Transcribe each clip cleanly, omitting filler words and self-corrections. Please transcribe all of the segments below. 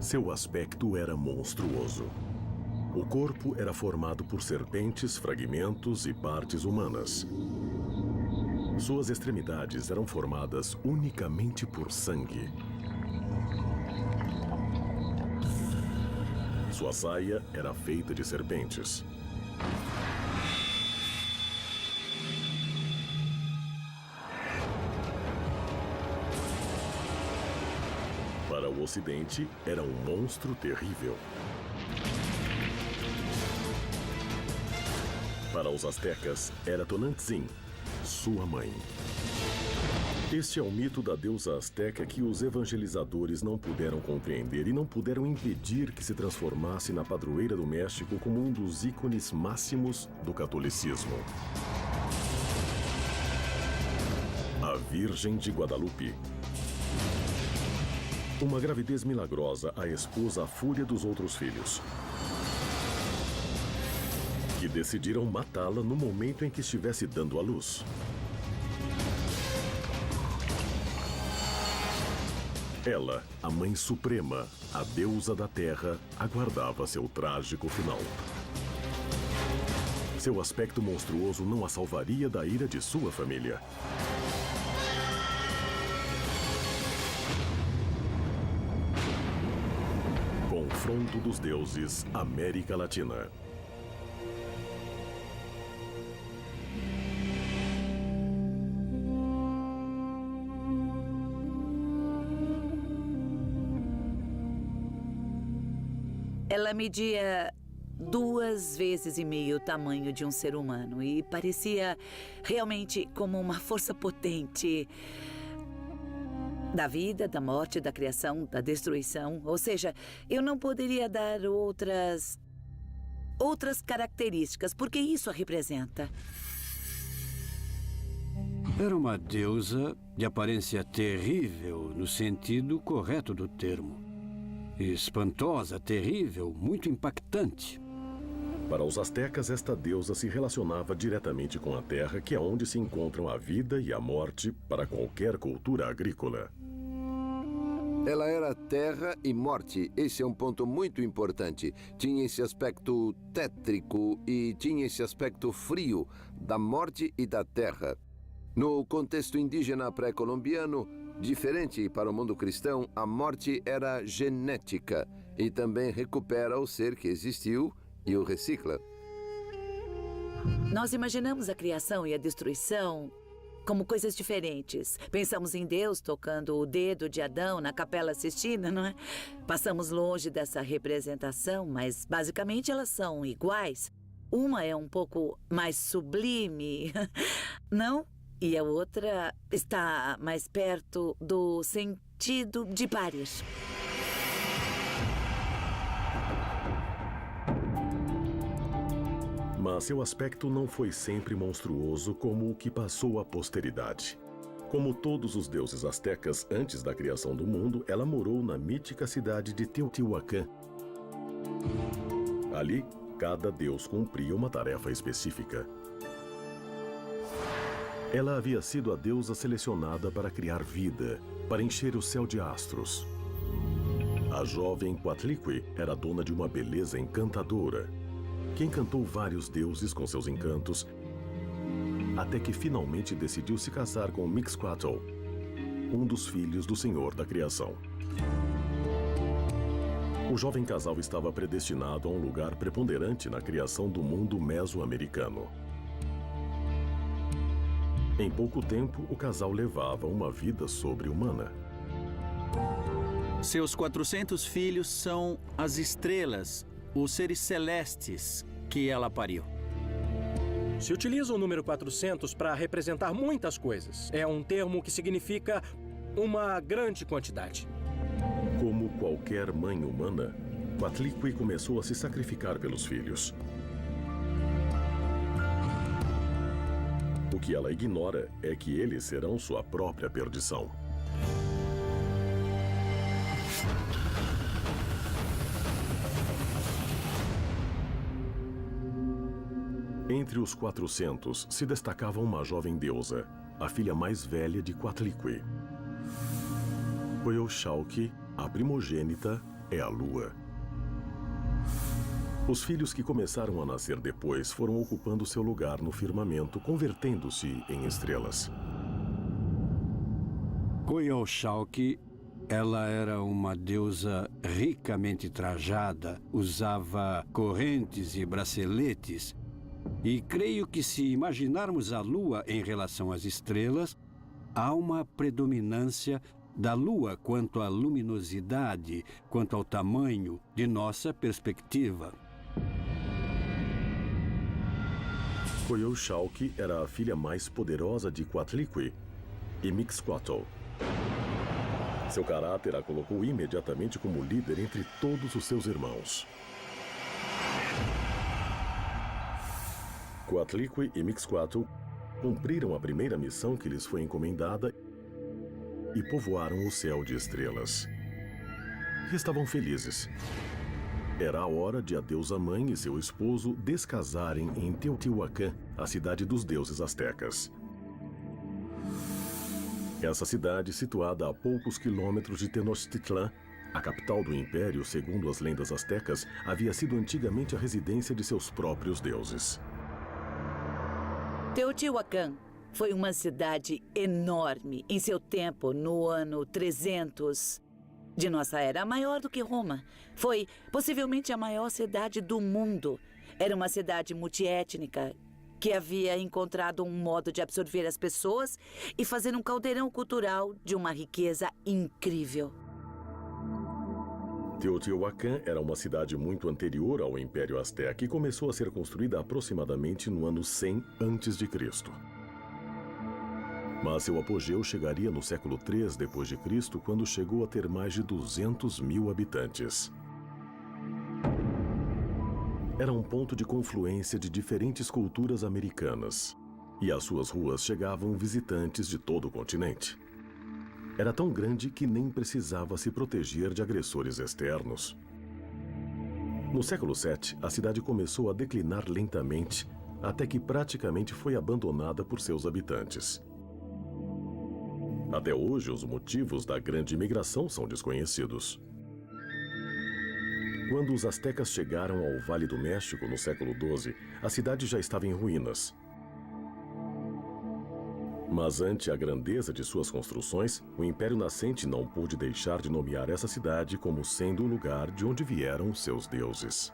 Seu aspecto era monstruoso. O corpo era formado por serpentes, fragmentos e partes humanas. Suas extremidades eram formadas unicamente por sangue. Sua saia era feita de serpentes. Para o Ocidente, era um monstro terrível. Para os astecas, era Tonantzin, sua mãe. Este é o mito da deusa asteca que os evangelizadores não puderam compreender e não puderam impedir que se transformasse na padroeira do México como um dos ícones máximos do catolicismo. A Virgem de Guadalupe. Uma gravidez milagrosa a expôs à fúria dos outros filhos, que decidiram matá-la no momento em que estivesse dando à luz. Ela, a Mãe Suprema, a deusa da terra, aguardava seu trágico final. Seu aspecto monstruoso não a salvaria da ira de sua família. Confronto dos Deuses, América Latina. Ela media 2,5 vezes o tamanho de um ser humano e parecia realmente como uma força potente da vida, da morte, da criação, da destruição. Ou seja, eu não poderia dar outras características, porque isso a representa. Era uma deusa de aparência terrível, no sentido correto do termo. Espantosa, terrível, muito impactante. Para os astecas, esta deusa se relacionava diretamente com a terra, que é onde se encontram a vida e a morte para qualquer cultura agrícola. Ela era terra e morte. Esse é um ponto muito importante. Tinha esse aspecto tétrico e tinha esse aspecto frio da morte e da terra. No contexto indígena pré-colombiano, diferente para o mundo cristão, a morte era genética e também recupera o ser que existiu e o recicla. Nós imaginamos a criação e a destruição como coisas diferentes. Pensamos em Deus tocando o dedo de Adão na Capela Sistina, não é? Passamos longe dessa representação, mas basicamente elas são iguais. Uma é um pouco mais sublime, não? E a outra está mais perto do sentido de pares. Mas seu aspecto não foi sempre monstruoso como o que passou à posteridade. Como todos os deuses astecas antes da criação do mundo, ela morou na mítica cidade de Teotihuacan. Ali, cada deus cumpria uma tarefa específica. Ela havia sido a deusa selecionada para criar vida, para encher o céu de astros. A jovem Coatlicue era dona de uma beleza encantadora, que encantou vários deuses com seus encantos, até que finalmente decidiu se casar com Mixcoatl, um dos filhos do Senhor da Criação. O jovem casal estava predestinado a um lugar preponderante na criação do mundo mesoamericano. Em pouco tempo, o casal levava uma vida sobre-humana. Seus 400 filhos são as estrelas, os seres celestes que ela pariu. Se utiliza o número 400 para representar muitas coisas. É um termo que significa uma grande quantidade. Como qualquer mãe humana, Coatlicue começou a se sacrificar pelos filhos. O que ela ignora é que eles serão sua própria perdição. Entre os 400 se destacava uma jovem deusa, a filha mais velha de Coatlicue. Coyolxauhqui, a primogênita, é a Lua. Os filhos que começaram a nascer depois foram ocupando seu lugar no firmamento, convertendo-se em estrelas. Coyolxauhqui, ela era uma deusa ricamente trajada, usava correntes e braceletes. E creio que se imaginarmos a Lua em relação às estrelas, há uma predominância da Lua quanto à luminosidade, quanto ao tamanho de nossa perspectiva. Coyolxauhqui era a filha mais poderosa de Coatlicue e Mixcoatl. Seu caráter a colocou imediatamente como líder entre todos os seus irmãos. Coatlicue e Mixcoatl cumpriram a primeira missão que lhes foi encomendada e povoaram o céu de estrelas. Estavam felizes. Era a hora de a deusa-mãe e seu esposo descasarem em Teotihuacan, a cidade dos deuses astecas. Essa cidade, situada a poucos quilômetros de Tenochtitlan, a capital do império, segundo as lendas astecas, havia sido antigamente a residência de seus próprios deuses. Teotihuacan foi uma cidade enorme. Em seu tempo, no ano 300 de nossa era, maior do que Roma. Foi possivelmente a maior cidade do mundo. Era uma cidade multiétnica que havia encontrado um modo de absorver as pessoas e fazer um caldeirão cultural de uma riqueza incrível. Teotihuacan era uma cidade muito anterior ao Império Azteca e começou a ser construída aproximadamente no ano 100 a.C. Mas seu apogeu chegaria no século III d.C., quando chegou a ter mais de 200 mil habitantes. Era um ponto de confluência de diferentes culturas americanas, e às suas ruas chegavam visitantes de todo o continente. Era tão grande que nem precisava se proteger de agressores externos. No século VII, a cidade começou a declinar lentamente, até que praticamente foi abandonada por seus habitantes. Até hoje, os motivos da grande imigração são desconhecidos. Quando os astecas chegaram ao Vale do México no século XII, a cidade já estava em ruínas. Mas ante a grandeza de suas construções, o Império Nascente não pôde deixar de nomear essa cidade como sendo o lugar de onde vieram seus deuses.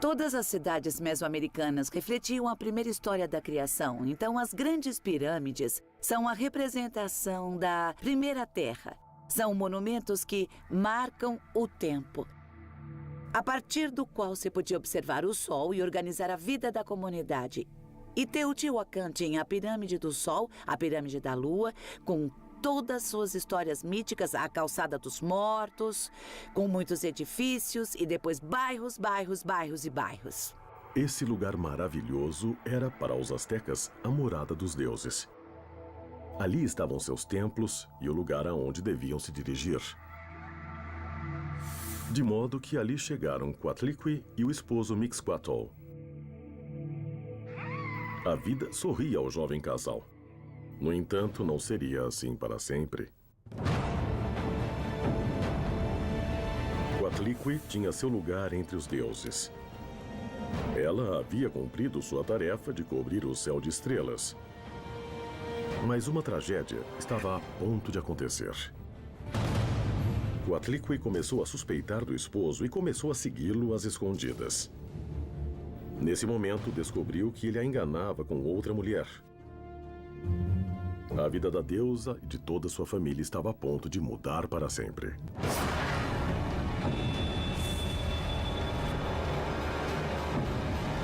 Todas as cidades mesoamericanas refletiam a primeira história da criação. Então, as grandes pirâmides são a representação da primeira terra. São monumentos que marcam o tempo, a partir do qual se podia observar o sol e organizar a vida da comunidade. E Teotihuacan tinha a pirâmide do Sol, a pirâmide da Lua, com todas suas histórias míticas, a calçada dos mortos, com muitos edifícios e depois bairros, bairros, bairros e bairros. Esse lugar maravilhoso era, para os astecas, a morada dos deuses. Ali estavam seus templos e o lugar aonde deviam se dirigir. De modo que ali chegaram Coatlicue e o esposo Mixcoatl. A vida sorria ao jovem casal. No entanto, não seria assim para sempre. Coatlicue tinha seu lugar entre os deuses. Ela havia cumprido sua tarefa de cobrir o céu de estrelas. Mas uma tragédia estava a ponto de acontecer. Coatlicue começou a suspeitar do esposo e começou a segui-lo às escondidas. Nesse momento, descobriu que ele a enganava com outra mulher. A vida da deusa e de toda sua família estava a ponto de mudar para sempre.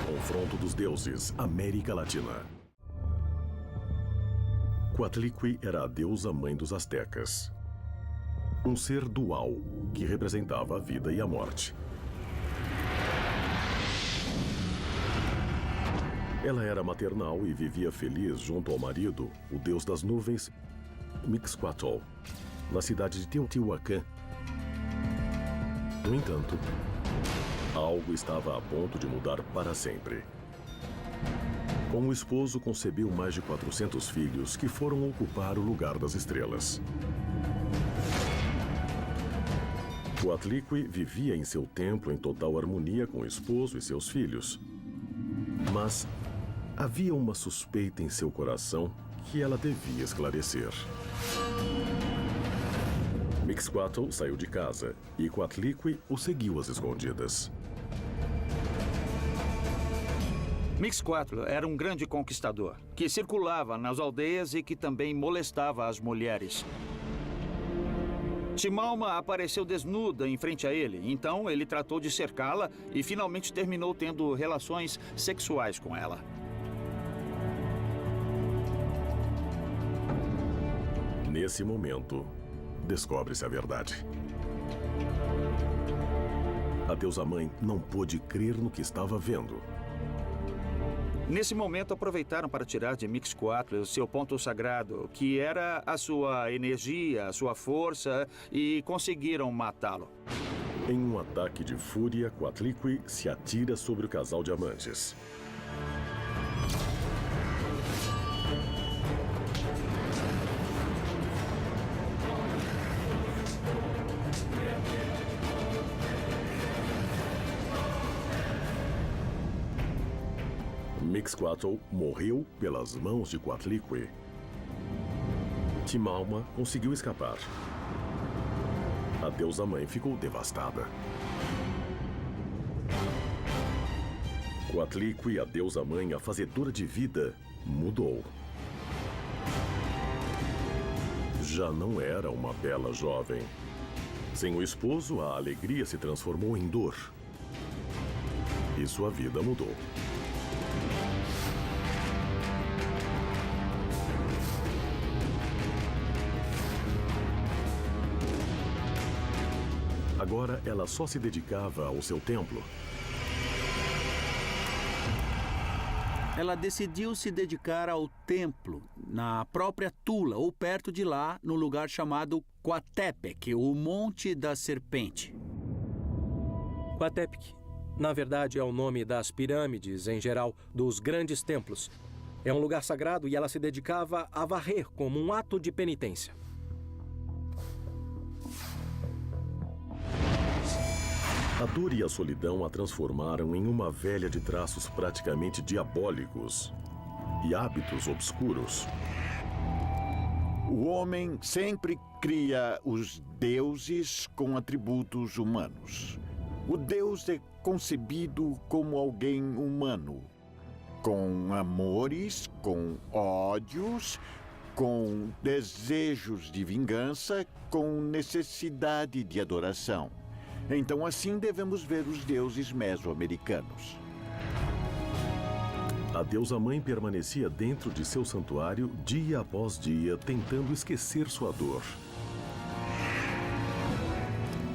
Confronto dos deuses, América Latina. Coatlicue era a deusa mãe dos astecas. Um ser dual que representava a vida e a morte. Ela era maternal e vivia feliz junto ao marido, o deus das nuvens, Mixcoatl, na cidade de Teotihuacan. No entanto, algo estava a ponto de mudar para sempre. Com o esposo, concebeu mais de 400 filhos que foram ocupar o lugar das estrelas. Coatlicue vivia em seu templo em total harmonia com o esposo e seus filhos. Mas havia uma suspeita em seu coração que ela devia esclarecer. Mixcoatl saiu de casa e Coatlicue o seguiu às escondidas. Mixcoatl era um grande conquistador, que circulava nas aldeias e que também molestava as mulheres. Timalma apareceu desnuda em frente a ele, então ele tratou de cercá-la e finalmente terminou tendo relações sexuais com ela. Nesse momento, descobre-se a verdade. A deusa-mãe não pôde crer no que estava vendo. Nesse momento, aproveitaram para tirar de Mixcoatl o seu ponto sagrado, que era a sua energia, a sua força, e conseguiram matá-lo. Em um ataque de fúria, Coatlicue se atira sobre o casal de amantes. Mixcoatl morreu pelas mãos de Coatlicue. Timalma conseguiu escapar. A deusa-mãe ficou devastada. Coatlicue, a deusa-mãe, a fazedora de vida, mudou. Já não era uma bela jovem. Sem o esposo, a alegria se transformou em dor. E sua vida mudou. Agora ela só se dedicava ao seu templo. Ela decidiu se dedicar ao templo, na própria Tula, ou perto de lá, no lugar chamado Coatepec, o Monte da Serpente. Coatepec, na verdade, é o nome das pirâmides, em geral, dos grandes templos. É um lugar sagrado e ela se dedicava a varrer como um ato de penitência. A dor e a solidão a transformaram em uma velha de traços praticamente diabólicos e hábitos obscuros. O homem sempre cria os deuses com atributos humanos. O deus é concebido como alguém humano, com amores, com ódios, com desejos de vingança, com necessidade de adoração. Então, assim devemos ver os deuses mesoamericanos. A deusa-mãe permanecia dentro de seu santuário dia após dia, tentando esquecer sua dor.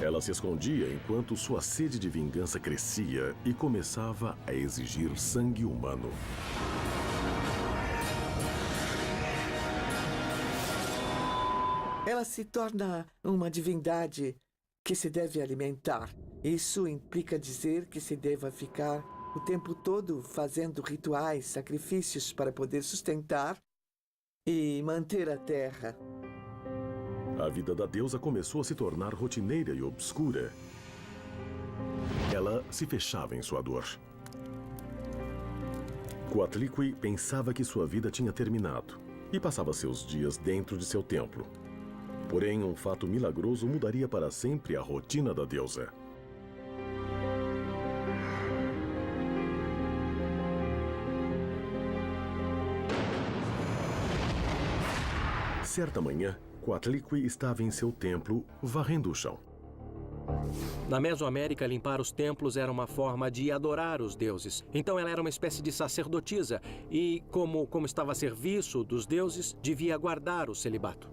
Ela se escondia enquanto sua sede de vingança crescia e começava a exigir sangue humano. Ela se torna uma divindade que se deve alimentar. Isso implica dizer que se deva ficar o tempo todo fazendo rituais, sacrifícios para poder sustentar e manter a terra. A vida da deusa começou a se tornar rotineira e obscura. Ela se fechava em sua dor. Coatlicue pensava que sua vida tinha terminado e passava seus dias dentro de seu templo. Porém, um fato milagroso mudaria para sempre a rotina da deusa. Certa manhã, Coatlicue estava em seu templo, varrendo o chão. Na Mesoamérica, limpar os templos era uma forma de adorar os deuses. Então ela era uma espécie de sacerdotisa e, como estava a serviço dos deuses, devia guardar o celibato.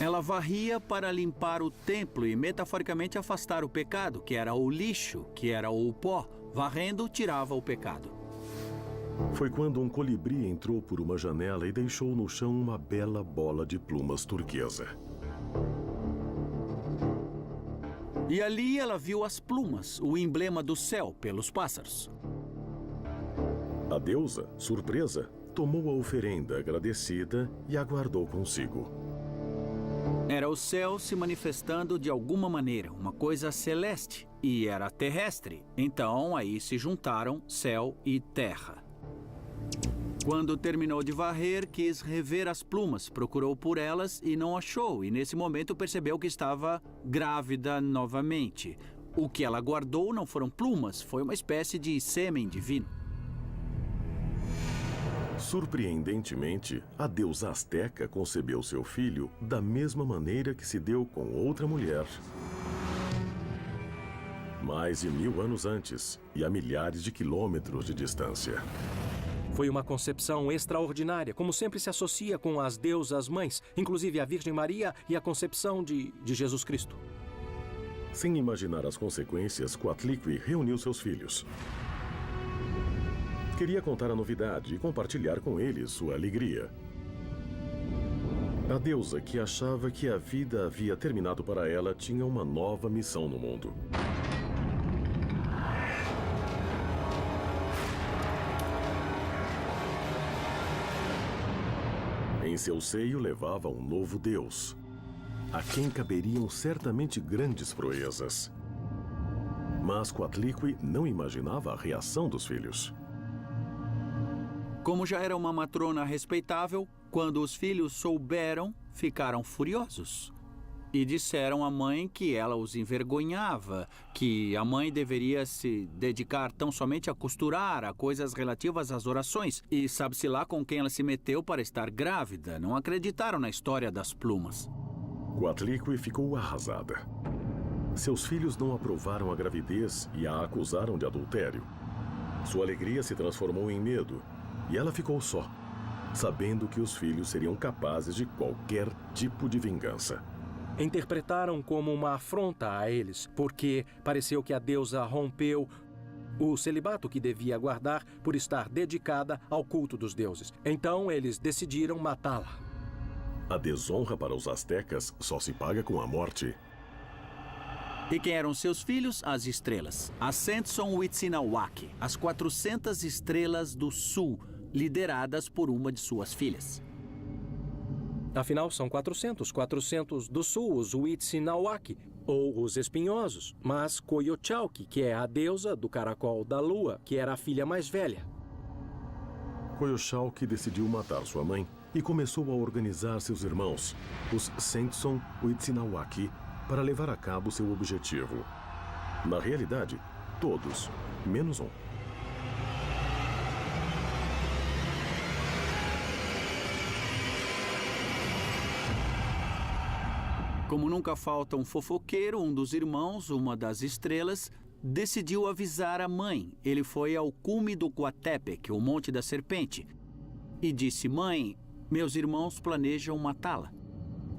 Ela varria para limpar o templo e, metaforicamente, afastar o pecado, que era o lixo, que era o pó. Varrendo, tirava o pecado. Foi quando um colibri entrou por uma janela e deixou no chão uma bela bola de plumas turquesa. E ali ela viu as plumas, o emblema do céu pelos pássaros. A deusa, surpresa, tomou a oferenda agradecida e a guardou consigo. Era o céu se manifestando de alguma maneira, uma coisa celeste, e era terrestre. Então, aí se juntaram céu e terra. Quando terminou de varrer, quis rever as plumas, procurou por elas e não achou, e nesse momento percebeu que estava grávida novamente. O que ela guardou não foram plumas, foi uma espécie de sêmen divino. Surpreendentemente, a deusa azteca concebeu seu filho da mesma maneira que se deu com outra mulher. Mais de 1000 anos antes, e a milhares de quilômetros de distância. Foi uma concepção extraordinária, como sempre se associa com as deusas mães, inclusive a Virgem Maria e a concepção de Jesus Cristo. Sem imaginar as consequências, Coatlicue reuniu seus filhos. Queria contar a novidade e compartilhar com eles sua alegria. A deusa, que achava que a vida havia terminado para ela, tinha uma nova missão no mundo. Em seu seio levava um novo Deus, a quem caberiam certamente grandes proezas. Mas Coatlicue não imaginava a reação dos filhos. Como já era uma matrona respeitável, quando os filhos souberam, ficaram furiosos. E disseram à mãe que ela os envergonhava, que a mãe deveria se dedicar tão somente a costurar, a coisas relativas às orações. E sabe-se lá com quem ela se meteu para estar grávida. Não acreditaram na história das plumas. Coatlicue ficou arrasada. Seus filhos não aprovaram a gravidez e a acusaram de adultério. Sua alegria se transformou em medo e ela ficou só, sabendo que os filhos seriam capazes de qualquer tipo de vingança. Interpretaram como uma afronta a eles, porque pareceu que a deusa rompeu o celibato que devia guardar por estar dedicada ao culto dos deuses. Então eles decidiram matá-la. A desonra para os astecas só se paga com a morte. E quem eram seus filhos? As estrelas. As Centson-Huitzilopochtli, as 400 estrelas do sul, lideradas por uma de suas filhas. Afinal, são 400 do sul, os Huitzilopochtli, ou os espinhosos, mas Coyolxauhqui, que é a deusa do caracol da lua, que era a filha mais velha. Coyolxauhqui decidiu matar sua mãe e começou a organizar seus irmãos, os Centson-Huitzilopochtli, para levar a cabo seu objetivo. Na realidade, todos, menos um. Como nunca falta um fofoqueiro, um dos irmãos, uma das estrelas, decidiu avisar a mãe. Ele foi ao cume do Coatepec, o Monte da Serpente, e disse: "Mãe, meus irmãos planejam matá-la."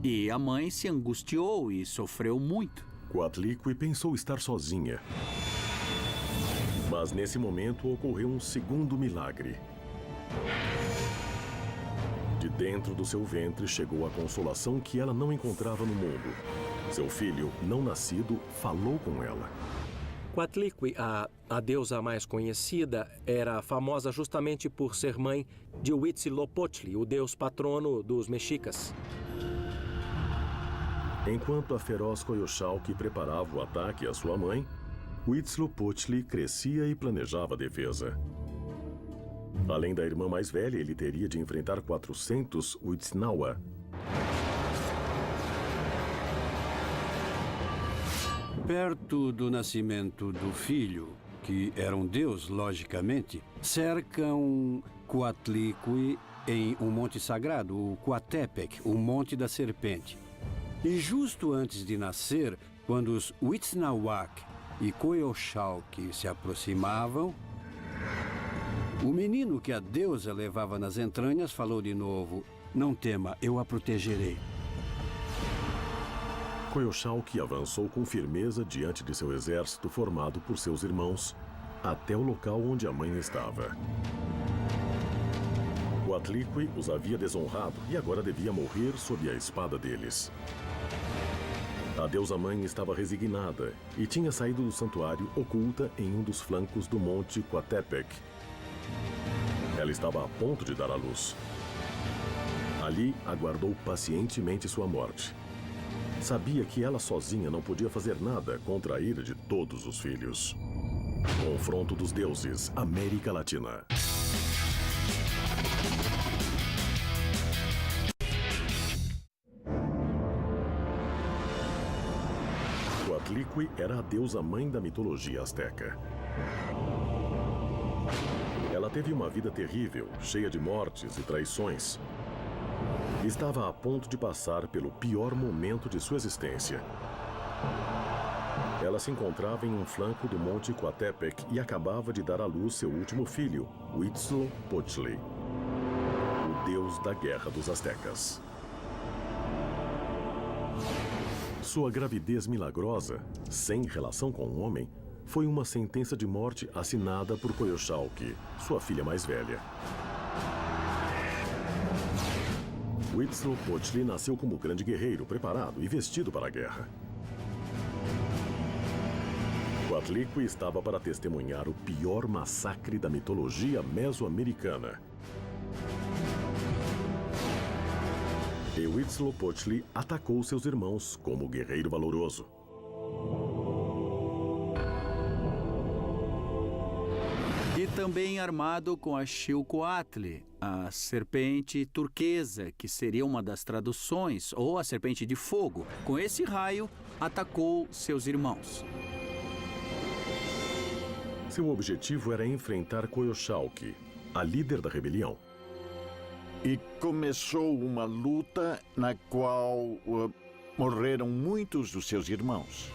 E a mãe se angustiou e sofreu muito. Coatlicue pensou estar sozinha. Mas nesse momento ocorreu um segundo milagre. De dentro do seu ventre chegou a consolação que ela não encontrava no mundo. Seu filho, não nascido, falou com ela. Coatlicue, a deusa mais conhecida, era famosa justamente por ser mãe de Huitzilopochtli, o deus patrono dos mexicas. Enquanto a feroz Coyolxauhqui preparava o ataque à sua mãe, Huitzilopochtli crescia e planejava a defesa. Além da irmã mais velha, ele teria de enfrentar 400 Huitznaua. Perto do nascimento do filho, que era um deus, logicamente, cercam Coatlicue em um monte sagrado, o Coatepec, o Monte da Serpente. E justo antes de nascer, quando os Huitzilopochtli e Coyolxauhqui se aproximavam, o menino que a deusa levava nas entranhas falou de novo: "Não tema, eu a protegerei." Coyolxauhqui avançou com firmeza diante de seu exército formado por seus irmãos, até o local onde a mãe estava. Coatlicue os havia desonrado e agora devia morrer sob a espada deles. A deusa-mãe estava resignada e tinha saído do santuário oculta em um dos flancos do monte Coatepec. Ela estava a ponto de dar à luz. Ali, aguardou pacientemente sua morte. sabia que ela sozinha não podia fazer nada contra a ira de todos os filhos. Confronto dos Deuses, América Latina. Coatlicue era a deusa mãe da mitologia asteca. Ela teve uma vida terrível, cheia de mortes e traições. Estava a ponto de passar pelo pior momento de sua existência. Ela se encontrava em um flanco do Monte Coatepec e acabava de dar à luz seu último filho, Huitzilopochtli, o deus da guerra dos astecas. Sua gravidez milagrosa, sem relação com o homem, foi uma sentença de morte assinada por Coyolxauhqui, sua filha mais velha. Huitzilopochtli nasceu como grande guerreiro, preparado e vestido para a guerra. Coatlicue estava para testemunhar o pior massacre da mitologia mesoamericana. E Huitzilopochtli atacou seus irmãos como guerreiro valoroso. E também armado com a Xilcoatl, a serpente turquesa, que seria uma das traduções, ou a serpente de fogo. Com esse raio, atacou seus irmãos. Seu objetivo era enfrentar Coyolxauhqui, a líder da rebelião. E começou uma luta na qual morreram muitos dos seus irmãos.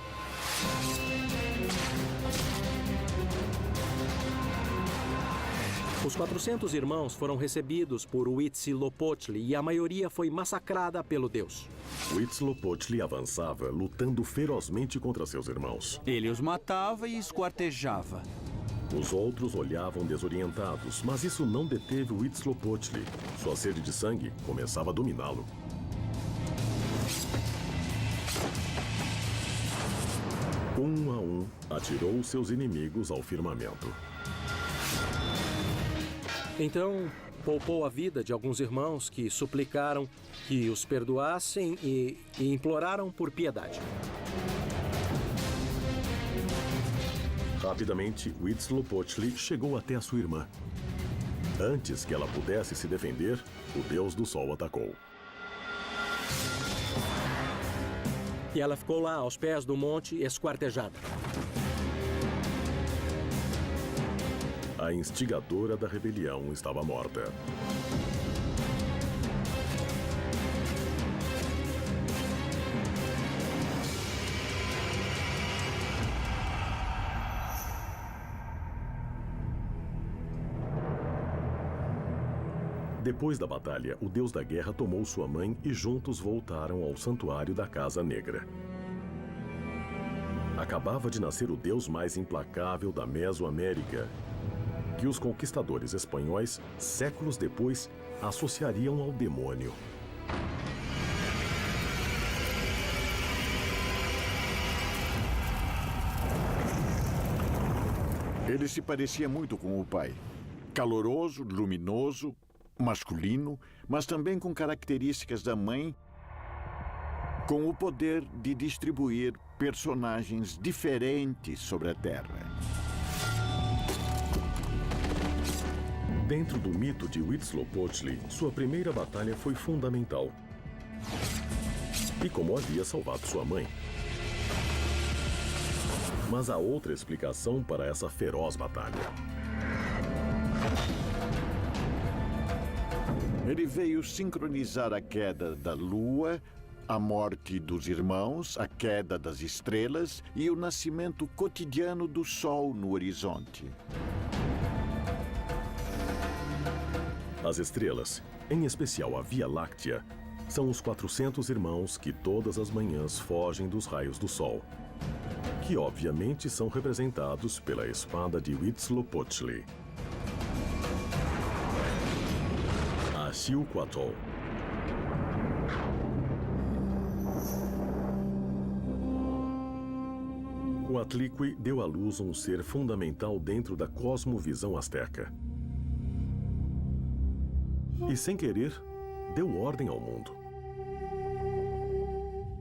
Os 400 irmãos foram recebidos por Huitzilopochtli e a maioria foi massacrada pelo deus. Huitzilopochtli avançava, lutando ferozmente contra seus irmãos. Ele os matava e esquartejava. Os outros olhavam desorientados, mas isso não deteve Huitzilopochtli. Sua sede de sangue começava a dominá-lo. Um a um, atirou seus inimigos ao firmamento. Então, poupou a vida de alguns irmãos que suplicaram que os perdoassem e imploraram por piedade. Rapidamente, Huitzilopochtli chegou até a sua irmã. Antes que ela pudesse se defender, o deus do sol atacou. E ela ficou lá, aos pés do monte, esquartejada. A instigadora da rebelião estava morta. Depois da batalha, o deus da guerra tomou sua mãe e juntos voltaram ao santuário da Casa Negra. Acabava de nascer o deus mais implacável da Mesoamérica, que os conquistadores espanhóis, séculos depois, associariam ao demônio. Ele se parecia muito com o pai. Caloroso, luminoso, masculino, mas também com características da mãe, com o poder de distribuir personagens diferentes sobre a Terra. Dentro do mito de Huitzilopochtli, sua primeira batalha foi fundamental. E como havia salvado sua mãe. Mas há outra explicação para essa feroz batalha. Ele veio sincronizar a queda da lua, a morte dos irmãos, a queda das estrelas e o nascimento cotidiano do sol no horizonte. As estrelas, em especial a Via Láctea, são os 400 irmãos que todas as manhãs fogem dos raios do sol, que obviamente são representados pela espada de Huitzilopochtli. A Xilcoatl. Coatlicue deu à luz um ser fundamental dentro da cosmovisão asteca. E, sem querer, deu ordem ao mundo.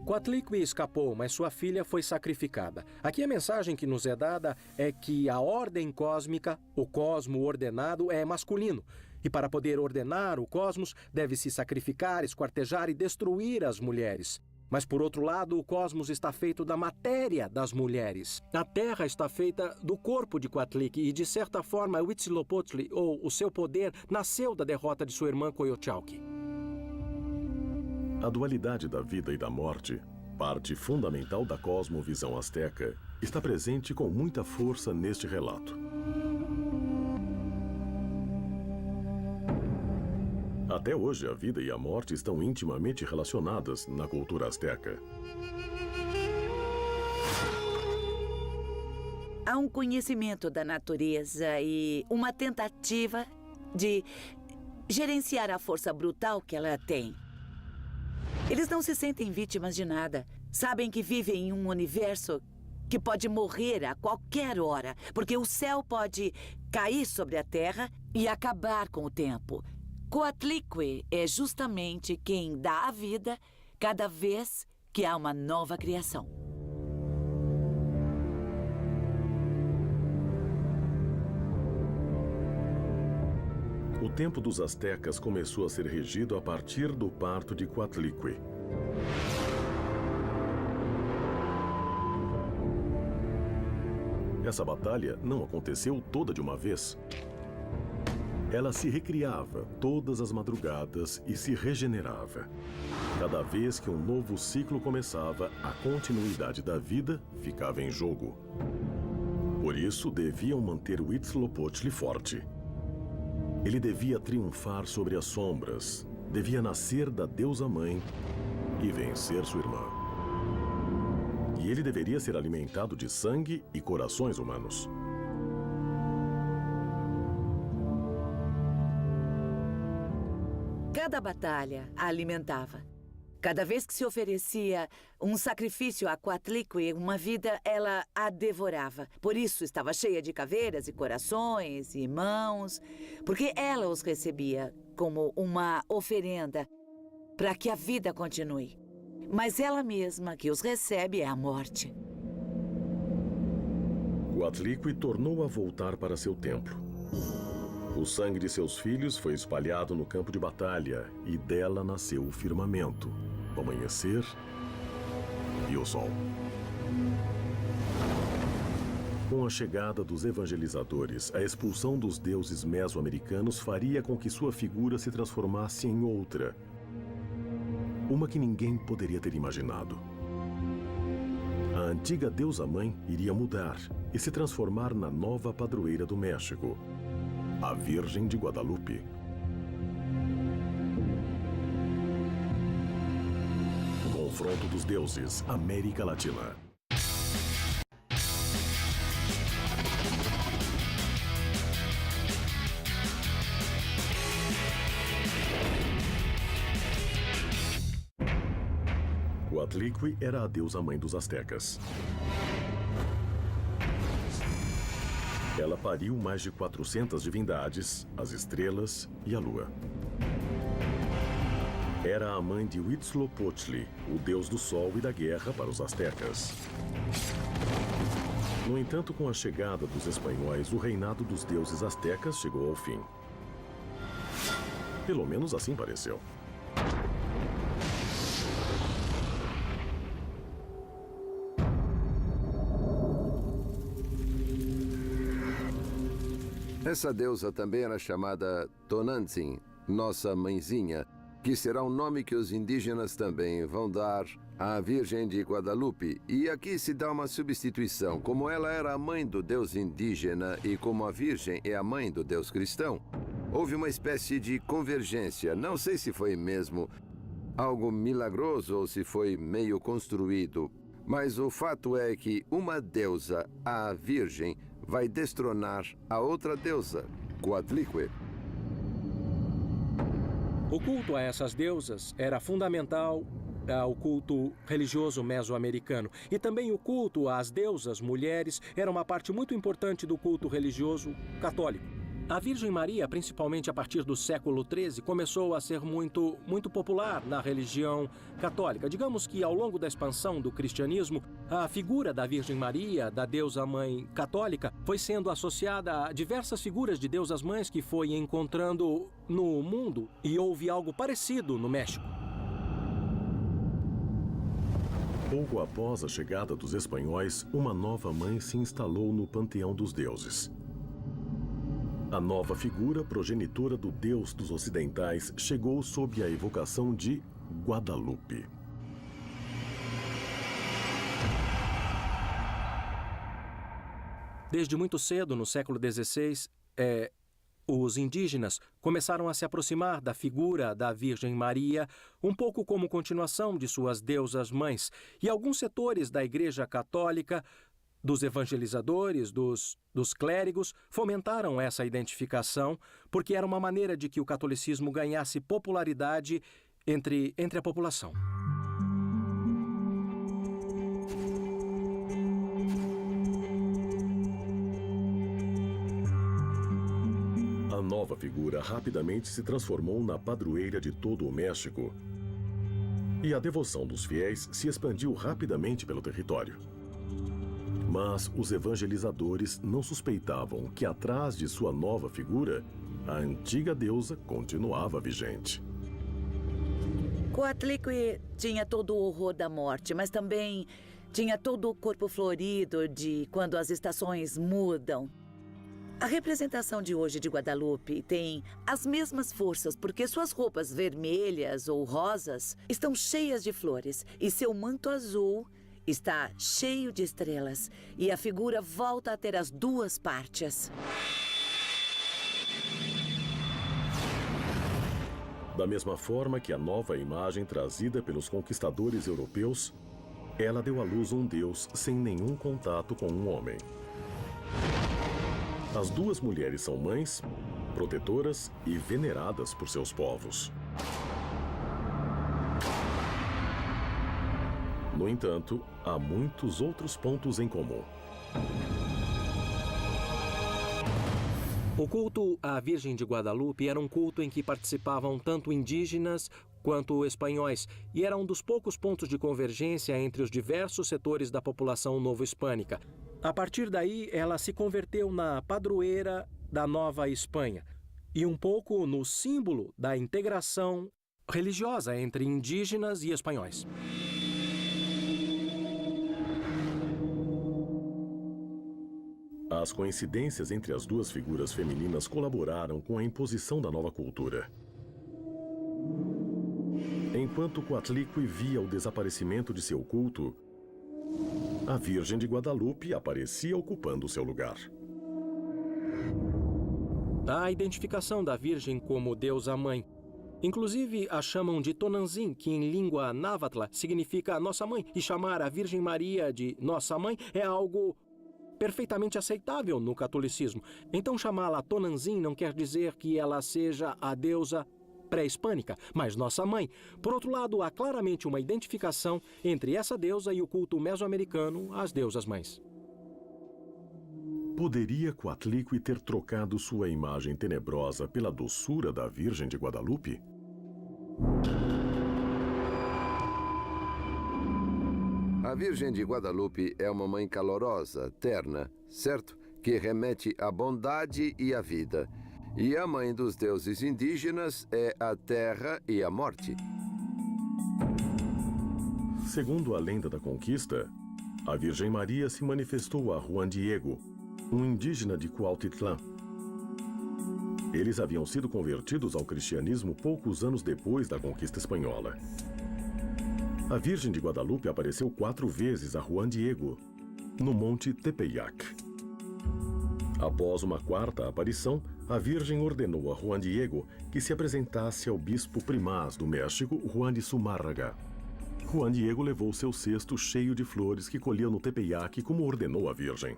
Coatlicue escapou, mas sua filha foi sacrificada. Aqui a mensagem que nos é dada é que a ordem cósmica, o cosmo ordenado, é masculino. E para poder ordenar o cosmos, deve-se sacrificar, esquartejar e destruir as mulheres. Mas, por outro lado, o cosmos está feito da matéria das mulheres. A Terra está feita do corpo de Coatlicue e, de certa forma, Huitzilopochtli, ou o seu poder, nasceu da derrota de sua irmã Coyolxauhqui. A dualidade da vida e da morte, parte fundamental da cosmovisão asteca, está presente com muita força neste relato. Até hoje, a vida e a morte estão intimamente relacionadas na cultura asteca. Há um conhecimento da natureza e uma tentativa de gerenciar a força brutal que ela tem. Eles não se sentem vítimas de nada. Sabem que vivem em um universo que pode morrer a qualquer hora, porque o céu pode cair sobre a Terra e acabar com o tempo. Coatlicue é justamente quem dá a vida cada vez que há uma nova criação. O tempo dos astecas começou a ser regido a partir do parto de Coatlicue. Essa batalha não aconteceu toda de uma vez. Ela se recriava todas as madrugadas e se regenerava. Cada vez que um novo ciclo começava, a continuidade da vida ficava em jogo. Por isso, deviam manter Huitzilopochtli forte. Ele devia triunfar sobre as sombras, devia nascer da deusa-mãe e vencer sua irmã. E ele deveria ser alimentado de sangue e corações humanos. Cada batalha a alimentava. Cada vez que se oferecia um sacrifício a Coatlicue, uma vida, ela a devorava. Por isso estava cheia de caveiras e corações e mãos, porque ela os recebia como uma oferenda para que a vida continue. Mas ela mesma que os recebe é a morte. Coatlicue tornou a voltar para seu templo. O sangue de seus filhos foi espalhado no campo de batalha e dela nasceu o firmamento, o amanhecer e o sol. Com a chegada dos evangelizadores, a expulsão dos deuses mesoamericanos faria com que sua figura se transformasse em outra, uma que ninguém poderia ter imaginado. A antiga deusa-mãe iria mudar e se transformar na nova padroeira do México, a Virgem de Guadalupe. Confronto dos Deuses, América Latina. Coatlicue era a deusa-mãe dos astecas. Ela pariu mais de 400 divindades, as estrelas e a lua. Era a mãe de Huitzilopochtli, o deus do sol e da guerra para os astecas. No entanto, com a chegada dos espanhóis, o reinado dos deuses astecas chegou ao fim. Pelo menos assim pareceu. Essa deusa também era chamada Tonantzin, nossa mãezinha, que será um nome que os indígenas também vão dar à Virgem de Guadalupe. E aqui se dá uma substituição. Como ela era a mãe do deus indígena e como a Virgem é a mãe do deus cristão, houve uma espécie de convergência. Não sei se foi mesmo algo milagroso ou se foi meio construído, mas o fato é que uma deusa, a Virgem, vai destronar a outra deusa, Coatlicue. O culto a essas deusas era fundamental ao culto religioso mesoamericano. E também o culto às deusas mulheres era uma parte muito importante do culto religioso católico. A Virgem Maria, principalmente a partir do século XIII, começou a ser muito popular na religião católica. Digamos que ao longo da expansão do cristianismo, a figura da Virgem Maria, da deusa mãe católica, foi sendo associada a diversas figuras de deusas mães que foi encontrando no mundo, e houve algo parecido no México. Pouco após a chegada dos espanhóis, uma nova mãe se instalou no panteão dos deuses. A nova figura, progenitora do deus dos ocidentais, chegou sob a evocação de Guadalupe. Desde muito cedo, no século XVI, os indígenas começaram a se aproximar da figura da Virgem Maria, um pouco como continuação de suas deusas mães. E alguns setores da Igreja Católica, dos evangelizadores, dos clérigos, fomentaram essa identificação, porque era uma maneira de que o catolicismo ganhasse popularidade entre a população. A nova figura rapidamente se transformou na padroeira de todo o México, e a devoção dos fiéis se expandiu rapidamente pelo território. Mas os evangelizadores não suspeitavam que atrás de sua nova figura, a antiga deusa continuava vigente. Coatlicue tinha todo o horror da morte, mas também tinha todo o corpo florido de quando as estações mudam. A representação de hoje de Guadalupe tem as mesmas forças porque suas roupas vermelhas ou rosas estão cheias de flores e seu manto azul está cheio de estrelas, e a figura volta a ter as duas partes. Da mesma forma que a nova imagem trazida pelos conquistadores europeus, ela deu à luz um Deus sem nenhum contato com um homem. As duas mulheres são mães, protetoras e veneradas por seus povos. No entanto, há muitos outros pontos em comum. O culto à Virgem de Guadalupe era um culto em que participavam tanto indígenas quanto espanhóis, e era um dos poucos pontos de convergência entre os diversos setores da população novo-hispânica. A partir daí, ela se converteu na padroeira da Nova Espanha e um pouco no símbolo da integração religiosa entre indígenas e espanhóis. As coincidências entre as duas figuras femininas colaboraram com a imposição da nova cultura. Enquanto Coatlicue via o desaparecimento de seu culto, a Virgem de Guadalupe aparecia ocupando seu lugar. A identificação da Virgem como deusa mãe. Inclusive, a chamam de Tonantzin, que em língua náhuatl significa Nossa Mãe, e chamar a Virgem Maria de Nossa Mãe é algo perfeitamente aceitável no catolicismo. Então, chamá-la Tonantzin não quer dizer que ela seja a deusa pré-hispânica, mas Nossa Mãe. Por outro lado, há claramente uma identificação entre essa deusa e o culto mesoamericano às deusas mães. Poderia Coatlicue ter trocado sua imagem tenebrosa pela doçura da Virgem de Guadalupe? A Virgem de Guadalupe é uma mãe calorosa, terna, certo? Que remete à bondade e à vida. E a mãe dos deuses indígenas é a terra e a morte. Segundo a lenda da conquista, a Virgem Maria se manifestou a Juan Diego, um indígena de Cuautitlán. Eles haviam sido convertidos ao cristianismo poucos anos depois da conquista espanhola. A Virgem de Guadalupe apareceu 4 vezes a Juan Diego, no Monte Tepeyac. Após uma 4ª aparição, a Virgem ordenou a Juan Diego que se apresentasse ao bispo primaz do México, Juan de Zumárraga. Juan Diego levou seu cesto cheio de flores que colhia no Tepeyac, como ordenou a Virgem.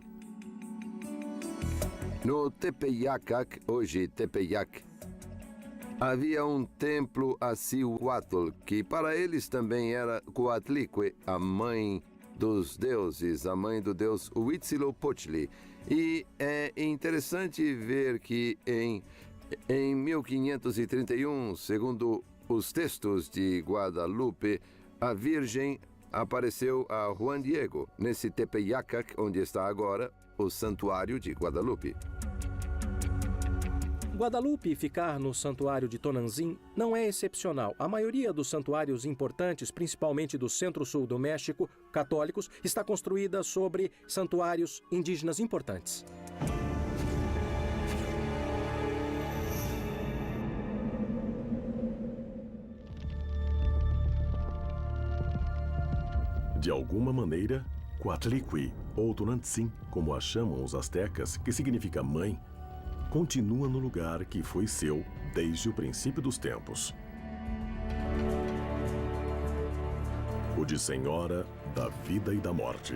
No Tepeyacac, hoje Tepeyac, havia um templo a Cihuatl, que para eles também era Coatlicue, a mãe dos deuses, a mãe do deus Huitzilopochtli. E é interessante ver que em 1531, segundo os textos de Guadalupe, a Virgem apareceu a Juan Diego, nesse Tepeyacac, onde está agora o Santuário de Guadalupe. Guadalupe ficar no santuário de Tonantzin não é excepcional. A maioria dos santuários importantes, principalmente do centro-sul do México, católicos, está construída sobre santuários indígenas importantes. De alguma maneira, Coatlicue, ou Tonantzin, como a chamam os astecas, que significa mãe, continua no lugar que foi seu desde o princípio dos tempos. O de Senhora da Vida e da Morte.